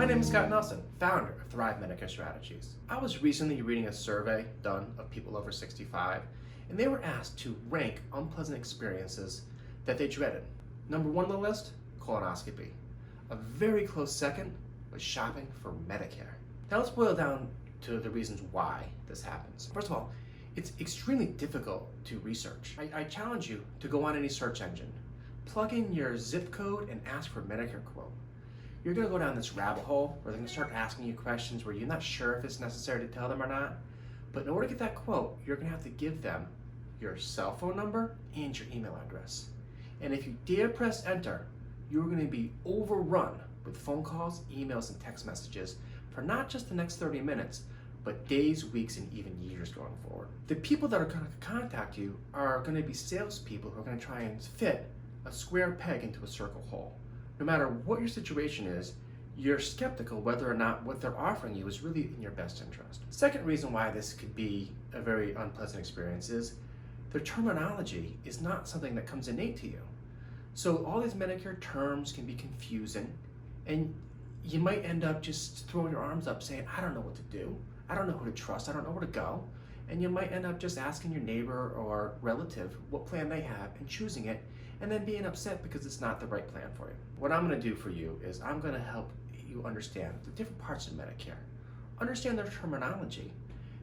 name is Scott Nelson, founder of Thrive Medicare Strategies. I was recently reading a survey done of people over 65, and they were asked to rank unpleasant experiences that they dreaded. Number one on the list, colonoscopy. A very close second was shopping for Medicare. Now let's boil down to the reasons why this happens. First of all, it's extremely difficult to research. I challenge you to go on any search engine, plug in your zip code and ask for a Medicare quote. You're gonna go down this rabbit hole where they're gonna start asking you questions where you're not sure if it's necessary to tell them or not. But in order to get that quote, you're gonna have to give them your cell phone number and your email address. And if you dare press enter, you're gonna be overrun with phone calls, emails, and text messages for not just the next 30 minutes, but days, weeks, and even years going forward. The people that are gonna contact you are gonna be salespeople who are gonna try and fit a square peg into a circle hole. No matter what your situation is, you're skeptical whether or not what they're offering you is really in your best interest. Second reason why this could be a very unpleasant experience is their terminology is not something that comes innate to you. So all these Medicare terms can be confusing, and you might end up just throwing your arms up saying, I don't know what to do, I don't know who to trust, I don't know where to go. And you might end up just asking your neighbor or relative what plan they have and choosing it, and then being upset because it's not the right plan for you. What I'm gonna do for you is I'm gonna help you understand the different parts of Medicare, understand their terminology,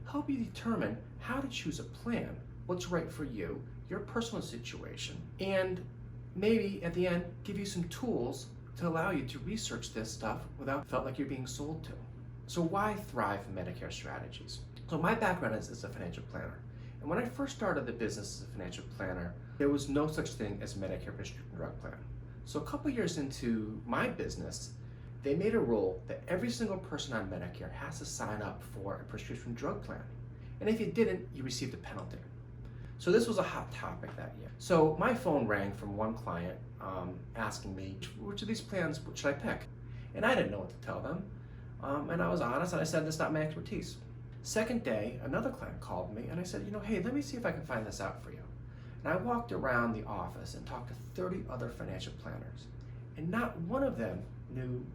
help you determine how to choose a plan, what's right for you, your personal situation, and maybe at the end give you some tools to allow you to research this stuff without felt like you're being sold to. So why Thrive Medicare Strategies? So my background is as a financial planner. And when I first started the business as a financial planner, there was no such thing as Medicare prescription drug plan. So a couple years into my business, they made a rule that every single person on Medicare has to sign up for a prescription drug plan. And if you didn't, you received a penalty. So this was a hot topic that year. So my phone rang from one client asking me, which of these plans should I pick? And I didn't know what to tell them. And I was honest and I said, that's not my expertise. Second day, another client called me and I said, hey, let me see if I can find this out for you. And I walked around the office and talked to 30 other financial planners, and not one of them knew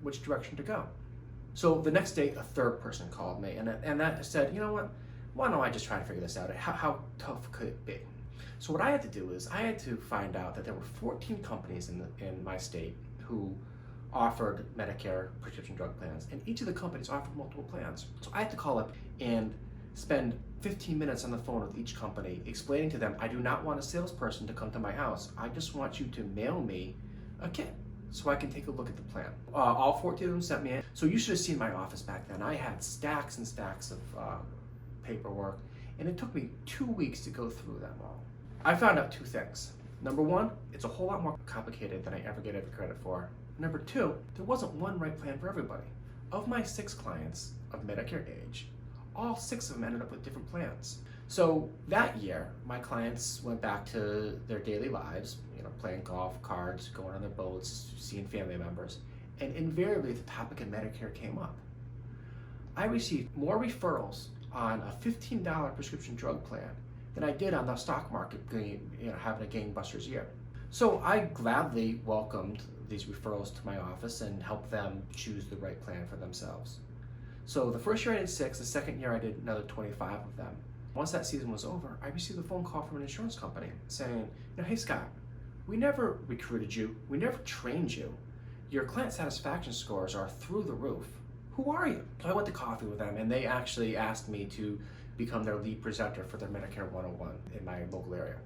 which direction to go. So the next day, a third person called me and that said, you know what, why don't I just try to figure this out? How tough could it be? So what I had to do is I had to find out that there were 14 companies in my state who offered Medicare prescription drug plans, and each of the companies offered multiple plans. So I had to call up and spend 15 minutes on the phone with each company explaining to them, I do not want a salesperson to come to my house. I just want you to mail me a kit so I can take a look at the plan. All 14 of them sent me in. So you should have seen my office back then. I had stacks and stacks of paperwork, and it took me 2 weeks to go through them all. I found out two things. Number one, it's a whole lot more complicated than I ever get credit for. Number two, there wasn't one right plan for everybody. Of my 6 clients of Medicare age, all 6 of them ended up with different plans. So that year, my clients went back to their daily lives, playing golf, cards, going on their boats, seeing family members, and invariably the topic of Medicare came up. I received more referrals on a $15 prescription drug plan than I did on the stock market having a gangbusters year. So I gladly welcomed these referrals to my office and helped them choose the right plan for themselves. So the first year I did 6, the second year I did another 25 of them. Once that season was over, I received a phone call from an insurance company saying, hey Scott, we never recruited you, we never trained you. Your client satisfaction scores are through the roof. Who are you? So I went to coffee with them and they actually asked me to become their lead presenter for their Medicare 101 in my local area.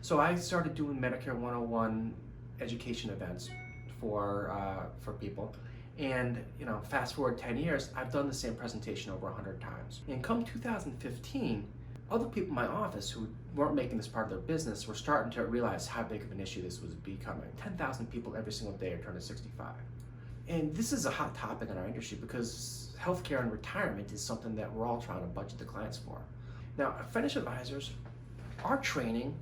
So I started doing Medicare 101 education events for people. And fast forward 10 years, I've done the same presentation over 100 times. And come 2015, other people in my office who weren't making this part of their business were starting to realize how big of an issue this was becoming. 10,000 people every single day are turning 65. And this is a hot topic in our industry because healthcare and retirement is something that we're all trying to budget the clients for. Now, financial advisors, our training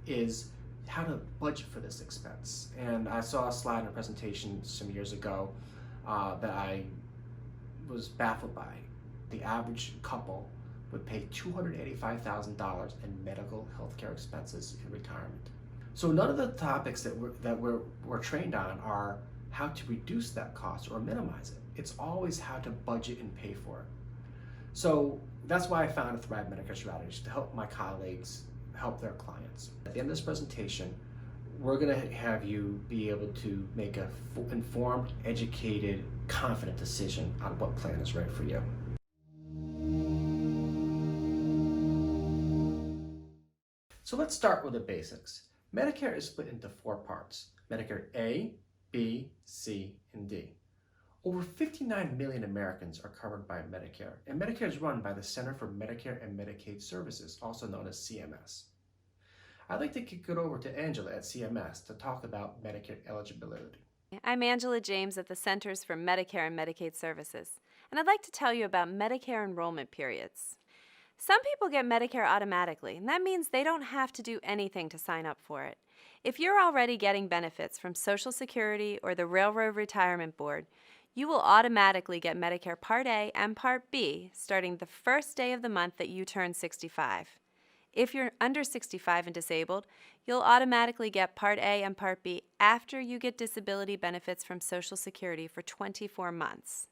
is how to budget for this expense. And I saw a slide in a presentation some years ago that I was baffled by. The average couple would pay $285,000 in medical healthcare expenses in retirement. So none of the topics that we're trained on are how to reduce that cost or minimize it. It's always how to budget and pay for it. So that's why I founded Thrive Medicare Strategies, to help my colleagues help their clients. At the end of this presentation, we're going to have you be able to make a informed, educated, confident decision on what plan is right for you. So let's start with the basics. Medicare is split into 4 parts: Medicare A, B, C, and D. Over 59 million Americans are covered by Medicare, and Medicare is run by the Center for Medicare and Medicaid Services, also known as CMS. I'd like to kick it over to Angela at CMS to talk about Medicare eligibility. I'm Angela James at the Centers for Medicare and Medicaid Services, and I'd like to tell you about Medicare enrollment periods. Some people get Medicare automatically, and that means they don't have to do anything to sign up for it. If you're already getting benefits from Social Security or the Railroad Retirement Board, you will automatically get Medicare Part A and Part B starting the first day of the month that you turn 65. If you're under 65 and disabled, you'll automatically get Part A and Part B after you get disability benefits from Social Security for 24 months.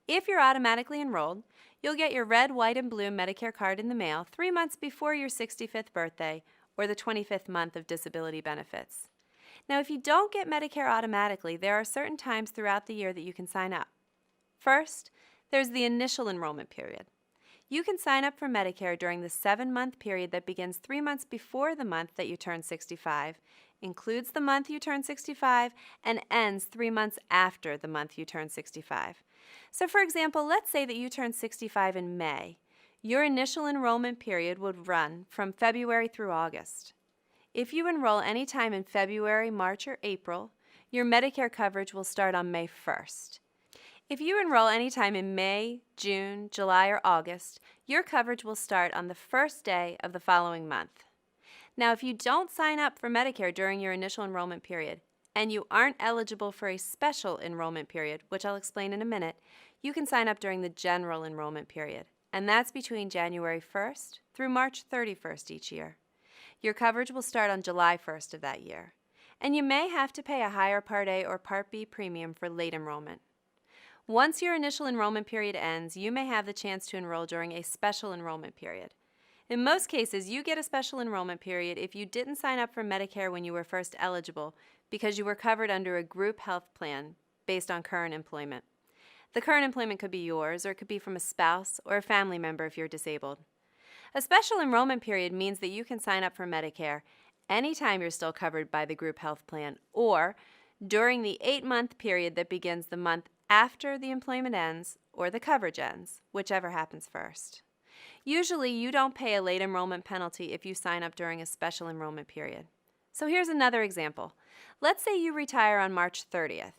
If you're automatically enrolled, you'll get your red, white, and blue Medicare card in the mail 3 months before your 65th birthday or the 25th month of disability benefits. Now, if you don't get Medicare automatically, there are certain times throughout the year that you can sign up. First, there's the initial enrollment period. You can sign up for Medicare during the 7-month period that begins 3 months before the month that you turn 65, includes the month you turn 65, and ends 3 months after the month you turn 65. So for example, let's say that you turn 65 in May. Your initial enrollment period would run from February through August. If you enroll anytime in February, March, or April, your Medicare coverage will start on May 1st. If you enroll anytime in May, June, July, or August, your coverage will start on the first day of the following month. Now, if you don't sign up for Medicare during your initial enrollment period, and you aren't eligible for a special enrollment period, which I'll explain in a minute, you can sign up during the general enrollment period, and that's between January 1st through March 31st each year. Your coverage will start on July 1st of that year, and you may have to pay a higher Part A or Part B premium for late enrollment. Once your initial enrollment period ends, you may have the chance to enroll during a special enrollment period. In most cases, you get a special enrollment period if you didn't sign up for Medicare when you were first eligible because you were covered under a group health plan based on current employment. The current employment could be yours, or it could be from a spouse or a family member if you're disabled. A special enrollment period means that you can sign up for Medicare anytime you're still covered by the group health plan, or during the 8-month period that begins the month after the employment ends or the coverage ends, whichever happens first. Usually, you don't pay a late enrollment penalty if you sign up during a special enrollment period. So here's another example. Let's say you retire on March 30th.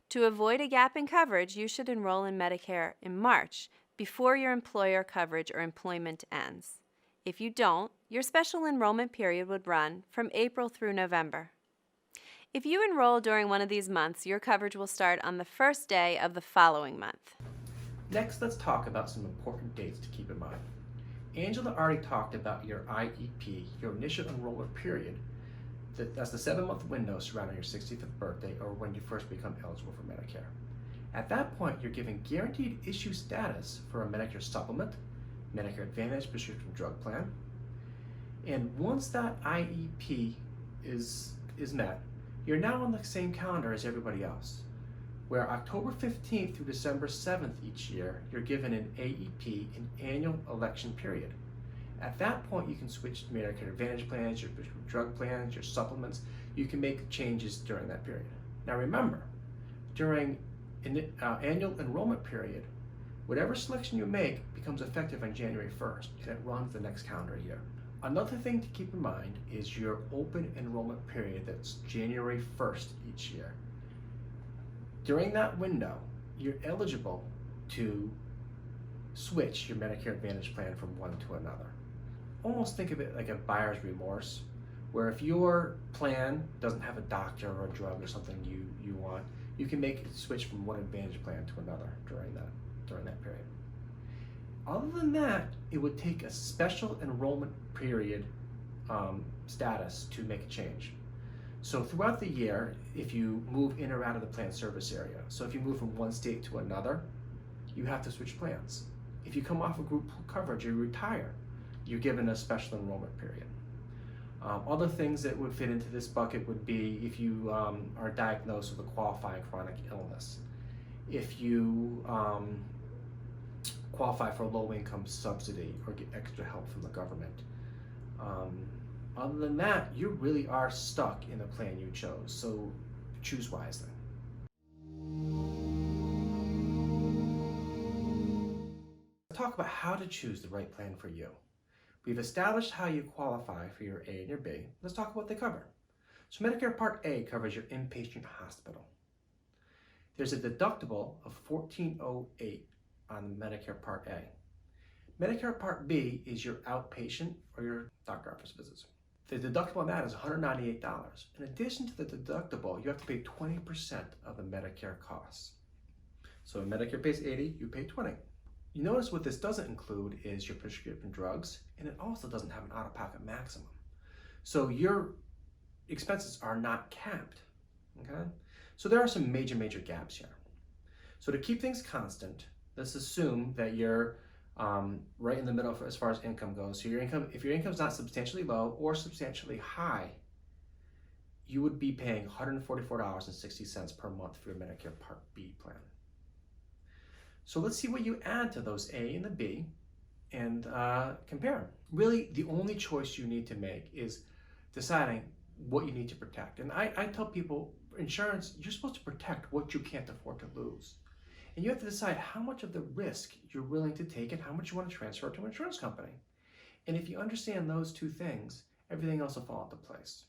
To avoid a gap in coverage, you should enroll in Medicare in March before your employer coverage or employment ends. If you don't, your special enrollment period would run from April through November. If you enroll during one of these months, your coverage will start on the first day of the following month. Next, let's talk about some important dates to keep in mind. Angela already talked about your IEP, your initial enrollment period. That's the 7-month window surrounding your 65th birthday or when you first become eligible for Medicare. At that point, you're given guaranteed issue status for a Medicare supplement, Medicare Advantage prescription drug plan, and once that IEP is met, you're now on the same calendar as everybody else, where October 15th through December 7th each year, you're given an AEP, an annual election period. At that point, you can switch to Medicare Advantage plans, your drug plans, your supplements. You can make changes during that period. Now remember, during an annual enrollment period, whatever selection you make becomes effective on January 1st, and it runs the next calendar year. Another thing to keep in mind is your open enrollment period that's January 1st each year. During that window, you're eligible to switch your Medicare Advantage plan from one to another. Almost think of it like a buyer's remorse, where if your plan doesn't have a doctor or a drug or something you want, you can make a switch from one Advantage plan to another during that period. Other than that, it would take a special enrollment period status to make a change. So throughout the year, if you move in or out of the plan service area, so if you move from one state to another, you have to switch plans. If you come off of group coverage or you retire, you're given a special enrollment period. Other things that would fit into this bucket would be if you are diagnosed with a qualifying chronic illness, if you qualify for a low-income subsidy or get extra help from the government. Other than that, you really are stuck in the plan you chose, so choose wisely. Let's talk about how to choose the right plan for you. We've established how you qualify for your A and your B. Let's talk about what they cover. So Medicare Part A covers your inpatient hospital. There's a deductible of $1,408 on Medicare Part A. Medicare Part B is your outpatient or your doctor office visits. The deductible on that is $198. In addition to the deductible, you have to pay 20% of the Medicare costs. So when Medicare pays $80, you pay $20. You notice what this doesn't include is your prescription drugs, and it also doesn't have an out-of-pocket maximum. So your expenses are not capped, okay? So there are some major gaps here. So to keep things constant, let's assume that you're right in the middle as far as income goes. So if your income is not substantially low or substantially high, you would be paying $144.60 per month for your Medicare Part B plan. So let's see what you add to those A and the B and compare them. Really, the only choice you need to make is deciding what you need to protect. And I tell people, insurance, you're supposed to protect what you can't afford to lose. And you have to decide how much of the risk you're willing to take and how much you want to transfer to an insurance company. And if you understand those two things, everything else will fall into place.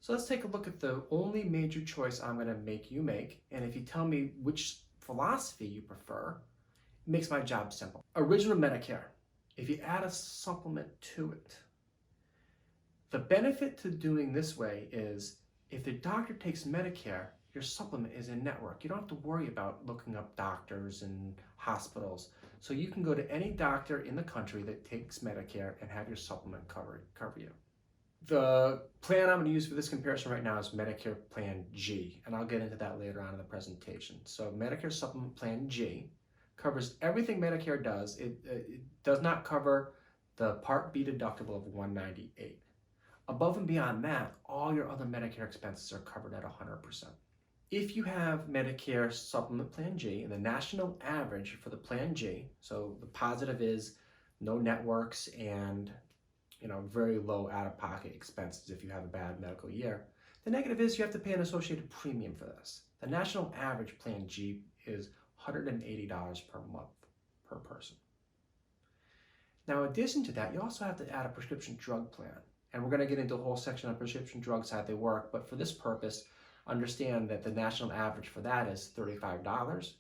So let's take a look at the only major choice I'm going to make you make. And if you tell me which philosophy you prefer, it makes my job simple. Original Medicare, if you add a supplement to it, the benefit to doing this way is if the doctor takes Medicare, your supplement is in network. You don't have to worry about looking up doctors and hospitals. So you can go to any doctor in the country that takes Medicare and have your supplement cover you. The plan I'm going to use for this comparison right now is Medicare Plan G, and I'll get into that later on in the presentation. So Medicare Supplement Plan G covers everything Medicare does. It does not cover the Part B deductible of $198. Above and beyond that, all your other Medicare expenses are covered at 100%. If you have Medicare Supplement Plan G, and the national average for the Plan G, so the positive is no networks and very low out-of-pocket expenses if you have a bad medical year. The negative is you have to pay an associated premium for this. The national average Plan G is $180 per month per person. Now, in addition to that, you also have to add a prescription drug plan. And we're going to get into a whole section on prescription drugs, how they work. But for this purpose, understand that the national average for that is $35.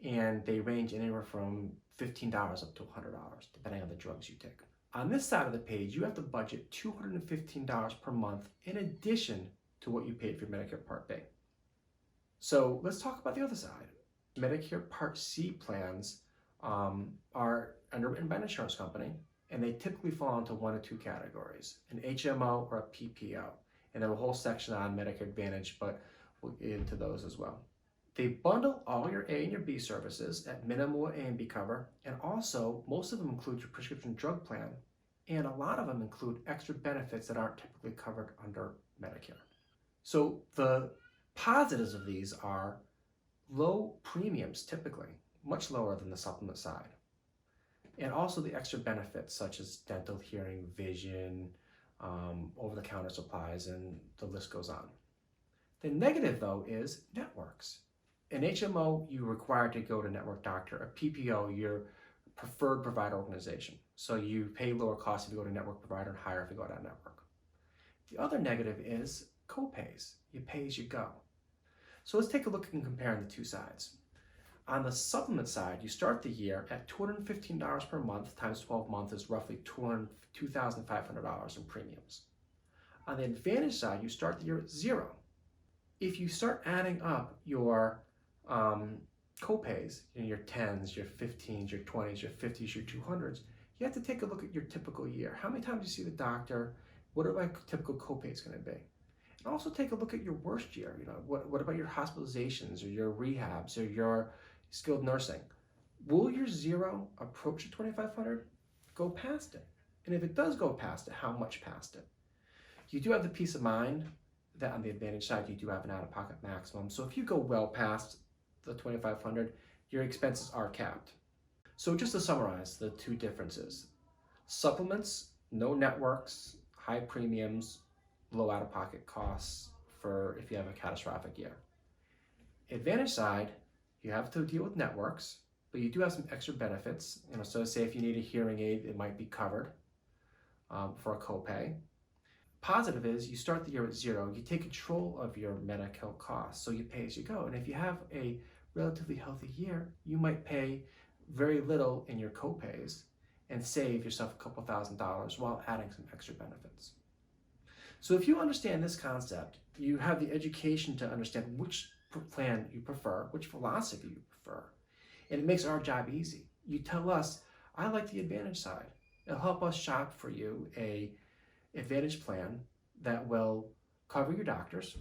And they range anywhere from $15 up to $100, depending on the drugs you take. On this side of the page, you have to budget $215 per month in addition to what you paid for Medicare Part B. So let's talk about the other side. Medicare Part C plans are underwritten by an insurance company, and they typically fall into one of two categories, an HMO or a PPO. And there are a whole section on Medicare Advantage, but we'll get into those as well. They bundle all your A and your B services at minimal A and B cover, and also most of them include your prescription drug plan, and a lot of them include extra benefits that aren't typically covered under Medicare. So the positives of these are low premiums, typically, much lower than the supplement side. And also the extra benefits such as dental, hearing, vision, over-the-counter supplies, and the list goes on. The negative, though, is networks. An HMO, you're required to go to network doctor. A PPO, your preferred provider organization. So you pay lower costs if you go to network provider and higher if you go to network. The other negative is co-pays. You pay as you go. So let's take a look and compare the two sides. On the supplement side, you start the year at $215 per month times 12 months is roughly $2,500 in premiums. On the Advantage side, you start the year at $0. If you start adding up your co-pays, your 10s, your 15s, your 20s, your 50s, your 200s, you have to take a look at your typical year. How many times do you see the doctor? What are my typical co-pays going to be? And also take a look at your worst year. What about your hospitalizations or your rehabs or your skilled nursing? Will your zero approach the 2,500? Go past it. And if it does go past it, how much past it? You do have the peace of mind that on the Advantage side, you do have an out-of-pocket maximum. So if you go well past the 2,500, your expenses are capped. So just to summarize the two differences: supplements, no networks, high premiums, low out-of-pocket costs for if you have a catastrophic year. Advantage side, you have to deal with networks, but you do have some extra benefits. So say if you need a hearing aid, it might be covered for a copay. Positive is you start the year at zero, you take control of your medical costs, so you pay as you go. And if you have a relatively healthy year, you might pay very little in your copays and save yourself a couple $1,000s while adding some extra benefits. So if you understand this concept, you have the education to understand which plan you prefer, which philosophy you prefer, and it makes our job easy. You tell us, I like the Advantage side. It'll help us shop for you a Advantage plan that will cover your doctors,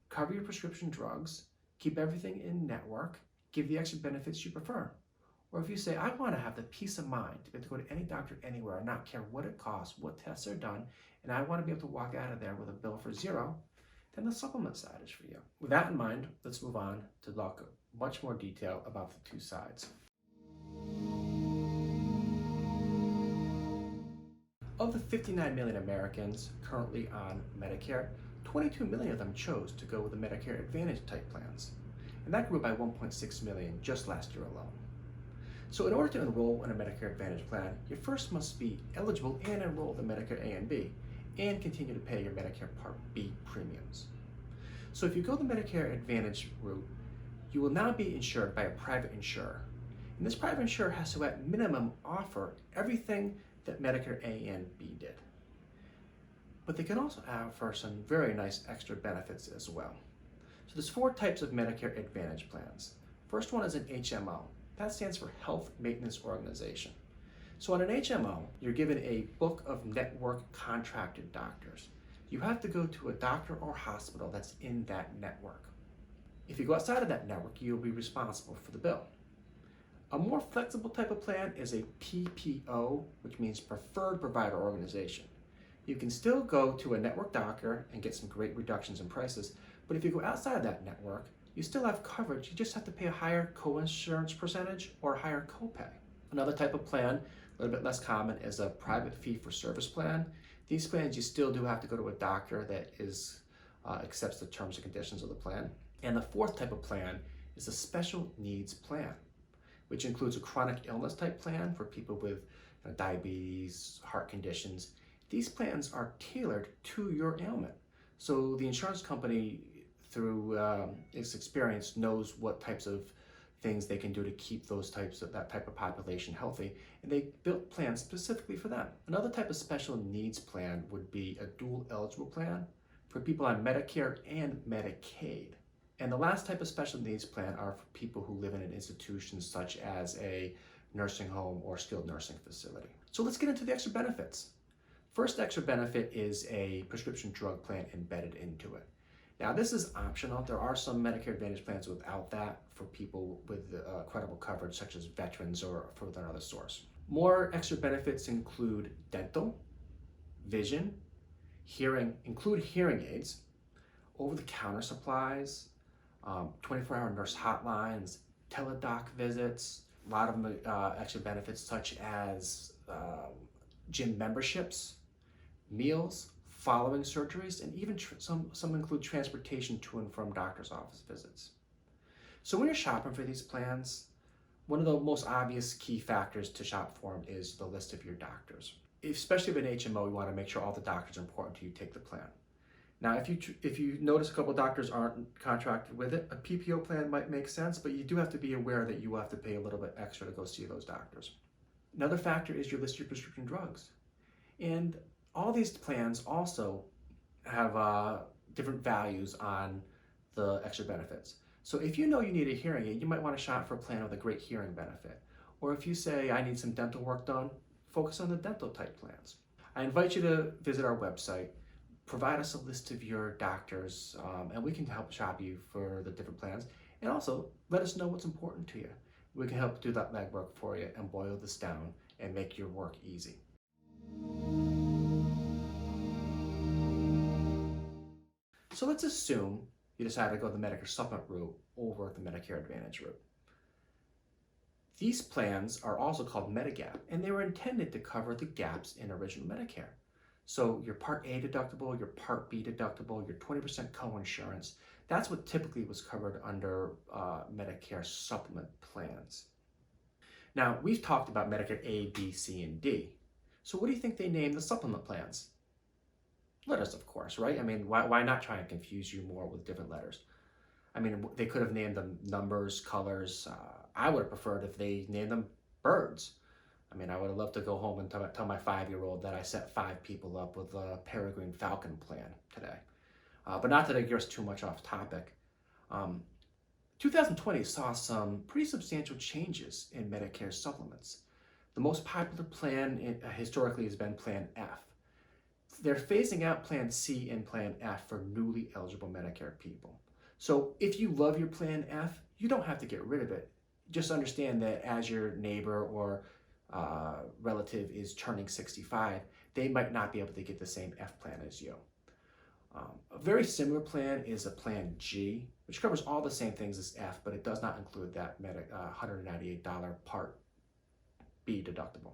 cover your prescription drugs, keep everything in network, give the extra benefits you prefer. Or if you say, I want to have the peace of mind to be able to go to any doctor anywhere and not care what it costs, what tests are done, and I want to be able to walk out of there with a bill for zero, then the supplement side is for you. With that in mind, let's move on to look much more detail about the two sides. Of the 59 million Americans currently on Medicare, 22 million of them chose to go with the Medicare Advantage type plans, and that grew by 1.6 million just last year alone. So in order to enroll in a Medicare Advantage plan, you first must be eligible and enrolled in Medicare A and B, and continue to pay your Medicare Part B premiums. So if you go the Medicare Advantage route, you will now be insured by a private insurer. And this private insurer has to at minimum offer everything that Medicare A and B did. But they can also offer some very nice extra benefits as well. So there's 4 types of Medicare Advantage plans. First one is an HMO. That stands for Health Maintenance Organization. So on an HMO, you're given a book of network contracted doctors. You have to go to a doctor or hospital that's in that network. If you go outside of that network, you'll be responsible for the bill. A more flexible type of plan is a PPO, which means Preferred Provider Organization. You can still go to a network doctor and get some great reductions in prices, but if you go outside of that network, you still have coverage. You just have to pay a higher co-insurance percentage or a higher copay. Another type of plan, a little bit less common, is a private fee-for-service plan. These plans, you still do have to go to a doctor that accepts the terms and conditions of the plan. And the 4th type of plan is a special needs plan, which includes a chronic illness type plan for people with diabetes, heart conditions. These plans are tailored to your ailment. So the insurance company, through its experience, knows what types of things they can do to keep that type of population healthy, and they built plans specifically for them. Another type of special needs plan would be a dual eligible plan for people on Medicare and Medicaid. And the last type of special needs plan are for people who live in an institution such as a nursing home or skilled nursing facility. So let's get into the extra benefits. First extra benefit is a prescription drug plan embedded into it. Now this is optional. There are some Medicare Advantage plans without that for people with credible coverage such as veterans or from another source. More extra benefits include dental, vision, hearing aids, over-the-counter supplies, 24-hour nurse hotlines, teledoc visits, a lot of extra benefits such as gym memberships, meals, following surgeries, and even some include transportation to and from doctor's office visits. So when you're shopping for these plans, one of the most obvious key factors to shop for them is the list of your doctors. Especially with an HMO, you want to make sure all the doctors are important to you take the plan. Now, if you notice a couple of doctors aren't contracted with it, a PPO plan might make sense, but you do have to be aware that you will have to pay a little bit extra to go see those doctors. Another factor is your list of your prescription drugs. And all these plans also have different values on the extra benefits. So if you know you need a hearing aid, you might want to shop for a plan with a great hearing benefit. Or if you say, I need some dental work done, focus on the dental type plans. I invite you to visit our website, provide us a list of your doctors, and we can help shop you for the different plans. And also, let us know what's important to you. We can help do that legwork for you and boil this down and make your work easy. So let's assume you decide to go the Medicare Supplement route over the Medicare Advantage route. These plans are also called Medigap, and they were intended to cover the gaps in original Medicare. So your Part A deductible, your Part B deductible, your 20% coinsurance, that's what typically was covered under Medicare Supplement plans. Now, we've talked about Medicare A, B, C, and D. So what do you think they named the supplement plans? Letters, of course, right? I mean, why not try and confuse you more with different letters? I mean, they could have named them numbers, colors. I would have preferred if they named them birds. I mean, I would have loved to go home and tell my 5-year-old that I set 5 people up with a peregrine falcon plan today. But not to digress too much off topic. 2020 saw some pretty substantial changes in Medicare supplements. The most popular plan historically has been Plan F. They're phasing out Plan C and Plan F for newly eligible Medicare people. So if you love your Plan F, you don't have to get rid of it. Just understand that as your neighbor or relative is turning 65, they might not be able to get the same F plan as you. A very similar plan is a Plan G, which covers all the same things as F, but it does not include that $198 Part B deductible.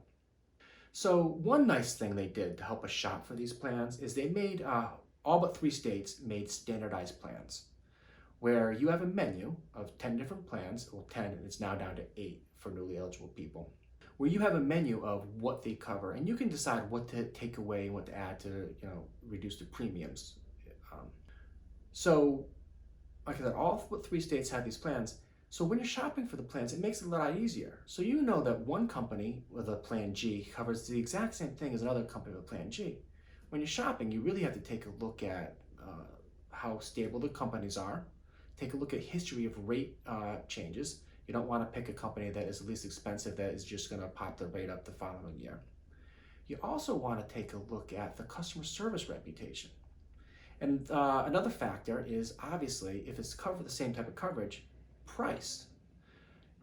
So one nice thing they did to help us shop for these plans is they made, all but 3 states made standardized plans, where you have a menu of 10 different plans, well 10, and it's now down to 8 for newly eligible people, where you have a menu of what they cover, and you can decide what to take away and what to add to, reduce the premiums. So, like I said, all but 3 states have these plans. So when you're shopping for the plans, it makes it a lot easier. So you know that one company with a Plan G covers the exact same thing as another company with a Plan G. When you're shopping, you really have to take a look at how stable the companies are. Take a look at history of rate changes. You don't want to pick a company that is the least expensive that is just going to pop the rate up the following year. You also want to take a look at the customer service reputation. And another factor is, obviously, if it's covered the same type of coverage, price.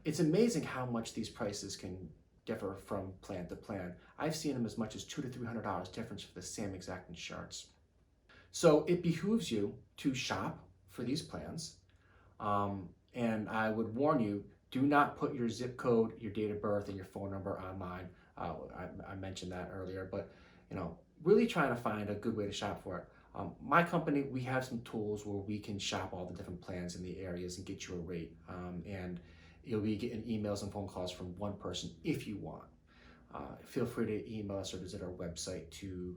It's amazing how much these prices can differ from plan to plan. I've seen them as much as $200 to $300 difference for the same exact insurance. So it behooves you to shop for these plans. And I would warn you, do not put your zip code, your date of birth, and your phone number online. I mentioned that earlier, but really trying to find a good way to shop for it. My company, we have some tools where we can shop all the different plans in the areas and get you a rate. And you'll be getting emails and phone calls from one person if you want. Feel free to email us or visit our website to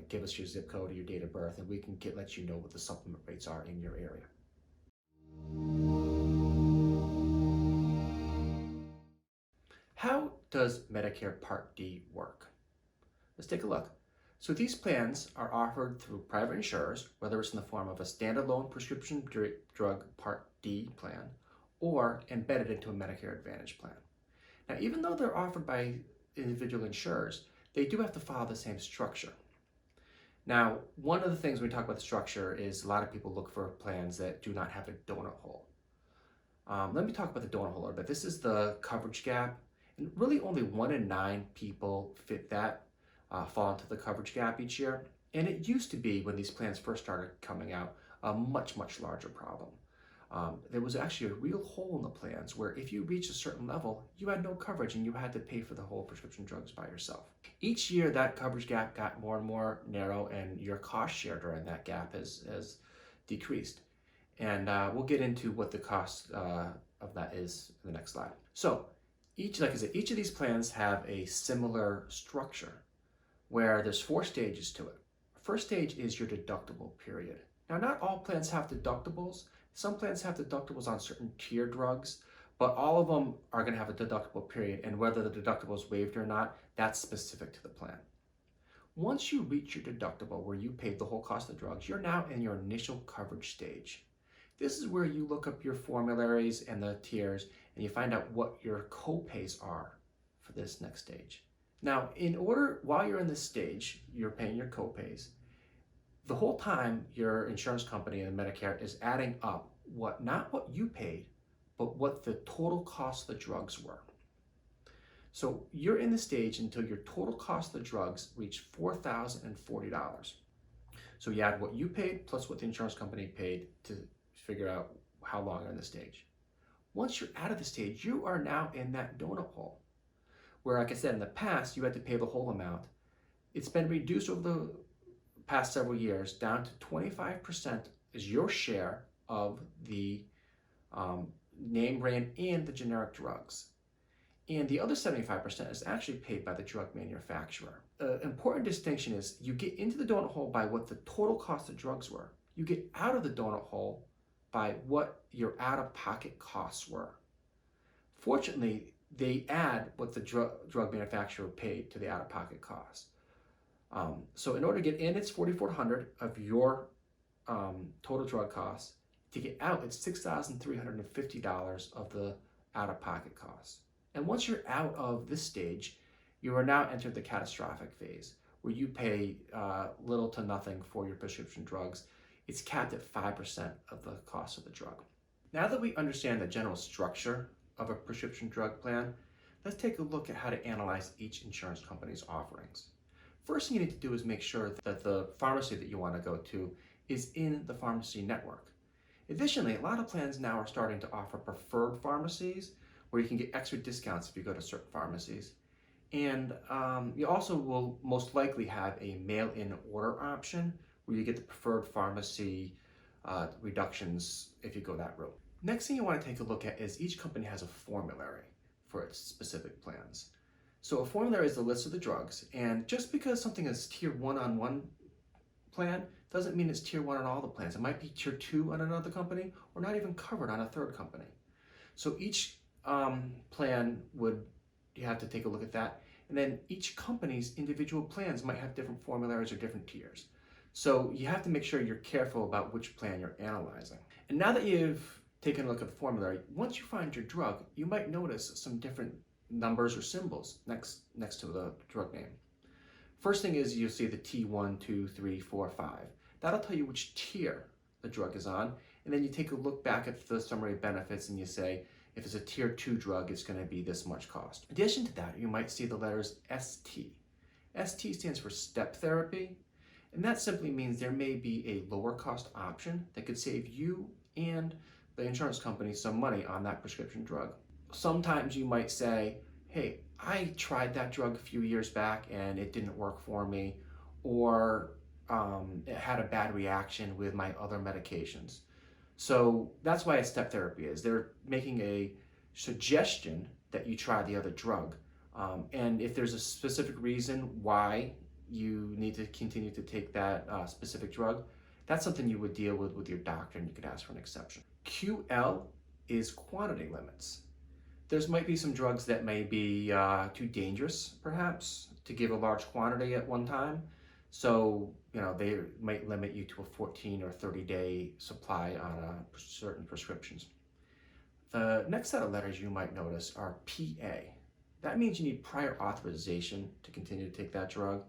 give us your zip code or your date of birth, and we can let you know what the supplement rates are in your area. How does Medicare Part D work? Let's take a look. So these plans are offered through private insurers, whether it's in the form of a standalone prescription drug Part D plan or embedded into a Medicare Advantage plan. Now, even though they're offered by individual insurers, they do have to follow the same structure. Now, one of the things when we talk about the structure is a lot of people look for plans that do not have a donut hole. Let me talk about the donut hole a little bit. This is the coverage gap, and really only 1 in 9 people fit that. Fall into the coverage gap each year. And it used to be, when these plans first started coming out, a much, much larger problem. There was actually a real hole in the plans where if you reached a certain level, you had no coverage and you had to pay for the whole prescription drugs by yourself. Each year, that coverage gap got more and more narrow, and your cost share during that gap has decreased. And we'll get into what the cost of that is in the next slide. So, like I said, each of these plans have a similar structure, where there's 4 stages to it. First stage is your deductible period. Now, not all plans have deductibles. Some plans have deductibles on certain tier drugs, but all of them are going to have a deductible period, and whether the deductible is waived or not, that's specific to the plan. Once you reach your deductible, where you paid the whole cost of the drugs, you're now in your initial coverage stage. This is where you look up your formularies and the tiers, and you find out what your co-pays are for this next stage. Now, while you're in this stage, you're paying your co-pays. The whole time, your insurance company and Medicare is adding up not what you paid, but what the total cost of the drugs were. So you're in the stage until your total cost of the drugs reach $4,040. So you add what you paid plus what the insurance company paid to figure out how long you're in the stage. Once you're out of the stage, you are now in that donut hole. Where, like I said, in the past, you had to pay the whole amount. It's been reduced over the past several years down to 25% is your share of the name brand and the generic drugs. And the other 75% is actually paid by the drug manufacturer. An important distinction is you get into the donut hole by what the total cost of drugs were. You get out of the donut hole by what your out-of-pocket costs were. Fortunately, they add what the drug manufacturer paid to the out-of-pocket costs. So in order to get in, it's $4,400 of your total drug costs. To get out, it's $6,350 of the out-of-pocket costs. And once you're out of this stage, you are now entered the catastrophic phase, where you pay little to nothing for your prescription drugs. It's capped at 5% of the cost of the drug. Now that we understand the general structure of a prescription drug plan, let's take a look at how to analyze each insurance company's offerings. First thing you need to do is make sure that the pharmacy that you want to go to is in the pharmacy network. Additionally, a lot of plans now are starting to offer preferred pharmacies where you can get extra discounts if you go to certain pharmacies. And you also will most likely have a mail-in order option where you get the preferred pharmacy reductions if you go that route. Next thing you want to take a look at is each company has a formulary for its specific plans. So a formulary is the list of the drugs, and just because something is tier 1 on one plan doesn't mean it's tier 1 on all the plans. It might be tier 2 on another company or not even covered on a third company. So each plan you have to take a look at that. And then each company's individual plans might have different formularies or different tiers. So you have to make sure you're careful about which plan you're analyzing. And now that you've taken a look at the formulary, once you find your drug, you might notice some different numbers or symbols next to the drug name. First thing is you'll see the T1, 2, 3, 4, 5. That'll tell you which tier the drug is on. And then you take a look back at the summary of benefits and you say, if it's a tier 2 drug, it's going to be this much cost. In addition to that, you might see the letters ST. ST stands for step therapy, and that simply means there may be a lower cost option that could save you and the insurance company some money on that prescription drug. Sometimes you might say, hey, I tried that drug a few years back and it didn't work for me, or it had a bad reaction with my other medications. So that's why a step therapy is. They're making a suggestion that you try the other drug. And if there's a specific reason why you need to continue to take that specific drug, that's something you would deal with your doctor, and you could ask for an exception. QL is quantity limits. There might be some drugs that may be too dangerous, perhaps, to give a large quantity at one time. So, they might limit you to a 14 or 30-day supply on certain prescriptions. The next set of letters you might notice are PA. That means you need prior authorization to continue to take that drug.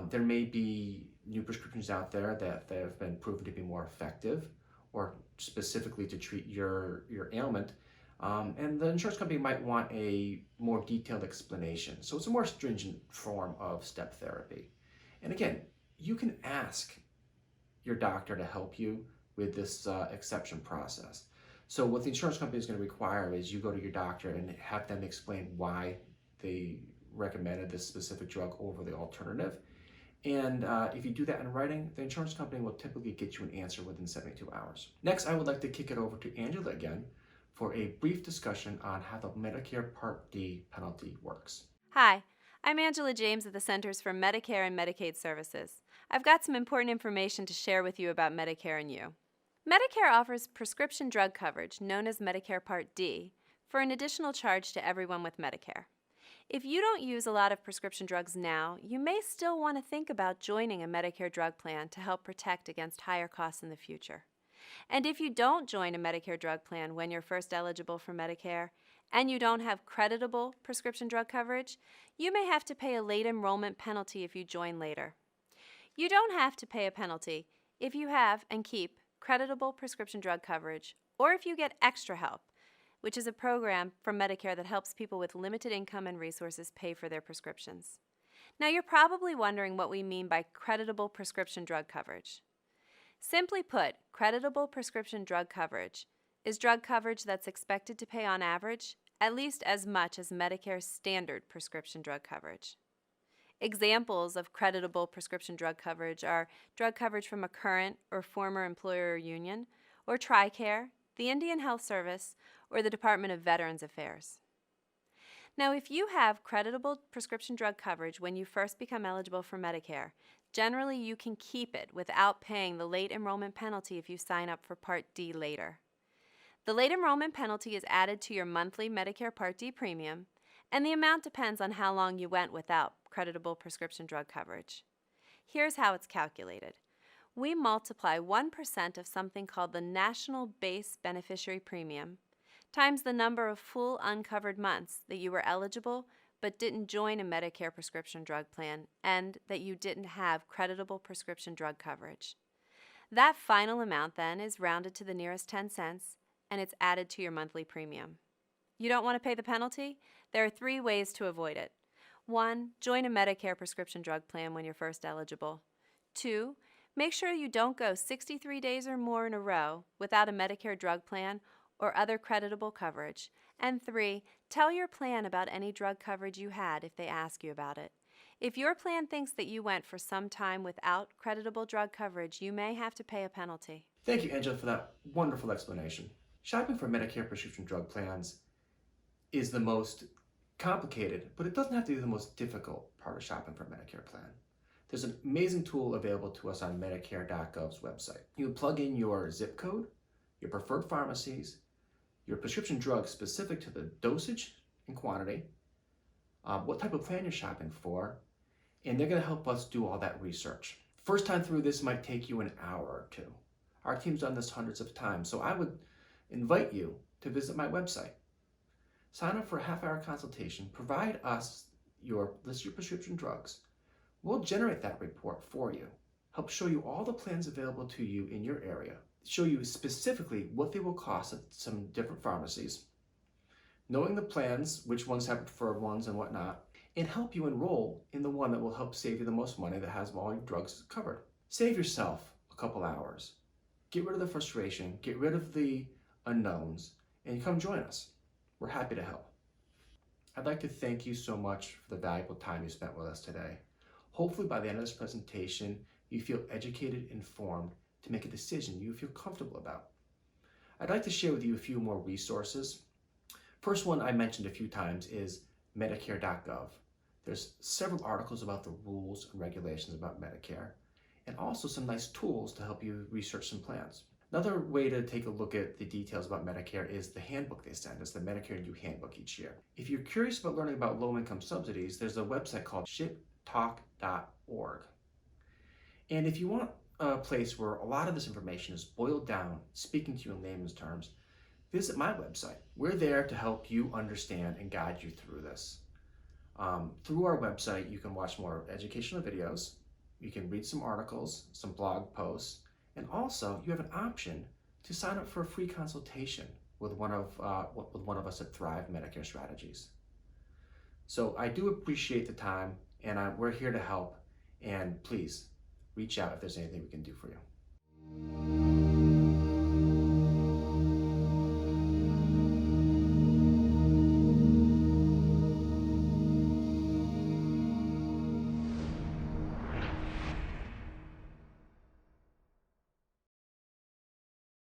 There may be new prescriptions out there that have been proven to be more effective or specifically to treat your ailment. And the insurance company might want a more detailed explanation. So it's a more stringent form of step therapy. And again, you can ask your doctor to help you with this exception process. So what the insurance company is going to require is you go to your doctor and have them explain why they recommended this specific drug over the alternative. And if you do that in writing, the insurance company will typically get you an answer within 72 hours. Next, I would like to kick it over to Angela again for a brief discussion on how the Medicare Part D penalty works. Hi, I'm Angela James at the Centers for Medicare and Medicaid Services. I've got some important information to share with you about Medicare and you. Medicare offers prescription drug coverage, known as Medicare Part D, for an additional charge to everyone with Medicare. If you don't use a lot of prescription drugs now, you may still want to think about joining a Medicare drug plan to help protect against higher costs in the future. And if you don't join a Medicare drug plan when you're first eligible for Medicare, and you don't have creditable prescription drug coverage, you may have to pay a late enrollment penalty if you join later. You don't have to pay a penalty if you have and keep creditable prescription drug coverage, or if you get extra help, which is a program from Medicare that helps people with limited income and resources pay for their prescriptions. Now, you're probably wondering what we mean by creditable prescription drug coverage. Simply put, creditable prescription drug coverage is drug coverage that's expected to pay on average at least as much as Medicare's standard prescription drug coverage. Examples of creditable prescription drug coverage are drug coverage from a current or former employer or union, or TRICARE, the Indian Health Service, or the Department of Veterans Affairs. Now, if you have creditable prescription drug coverage when you first become eligible for Medicare, generally you can keep it without paying the late enrollment penalty if you sign up for Part D later. The late enrollment penalty is added to your monthly Medicare Part D premium, and the amount depends on how long you went without creditable prescription drug coverage. Here's how it's calculated. We multiply 1% of something called the National Base Beneficiary Premium times the number of full uncovered months that you were eligible but didn't join a Medicare prescription drug plan and that you didn't have creditable prescription drug coverage. That final amount then is rounded to the nearest 10 cents and it's added to your monthly premium. You don't want to pay the penalty? There are 3 ways to avoid it. 1. Join a Medicare prescription drug plan when you're first eligible. 2. Make sure you don't go 63 days or more in a row without a Medicare drug plan or other creditable coverage. And 3. Tell your plan about any drug coverage you had if they ask you about it. If your plan thinks that you went for some time without creditable drug coverage, you may have to pay a penalty. Thank you, Angela, for that wonderful explanation. Shopping for Medicare prescription drug plans is the most complicated, but it doesn't have to be the most difficult part of shopping for a Medicare plan. There's an amazing tool available to us on Medicare.gov's website. You plug in your zip code, your preferred pharmacies, your prescription drugs specific to the dosage and quantity, what type of plan you're shopping for, and they're going to help us do all that research. First time through this might take you an hour or 2. Our team's done this hundreds of times, so I would invite you to visit my website. Sign up for a half-hour consultation, provide us your list of your prescription drugs. We'll generate that report for you, help show you all the plans available to you in your area, show you specifically what they will cost at some different pharmacies, knowing the plans, which ones have preferred ones and whatnot, and help you enroll in the one that will help save you the most money, that has all your drugs covered. Save yourself a couple hours. Get rid of the frustration, get rid of the unknowns, and come join us. We're happy to help. I'd like to thank you so much for the valuable time you spent with us today. Hopefully by the end of this presentation, you feel educated, informed to make a decision you feel comfortable about. I'd like to share with you a few more resources. First one I mentioned a few times is Medicare.gov. There's several articles about the rules and regulations about Medicare, and also some nice tools to help you research some plans. Another way to take a look at the details about Medicare is the handbook they send us, the Medicare New Handbook each year. If you're curious about learning about low-income subsidies, there's a website called shiptalk.org. And if you want a place where a lot of this information is boiled down, speaking to you in layman's terms, visit my website. We're there to help you understand and guide you through this. Through our website, you can watch more educational videos, you can read some articles, some blog posts, and also you have an option to sign up for a free consultation with one of us at Thrive Medicare Strategies. So I do appreciate the time, and we're here to help, and please reach out if there's anything we can do for you.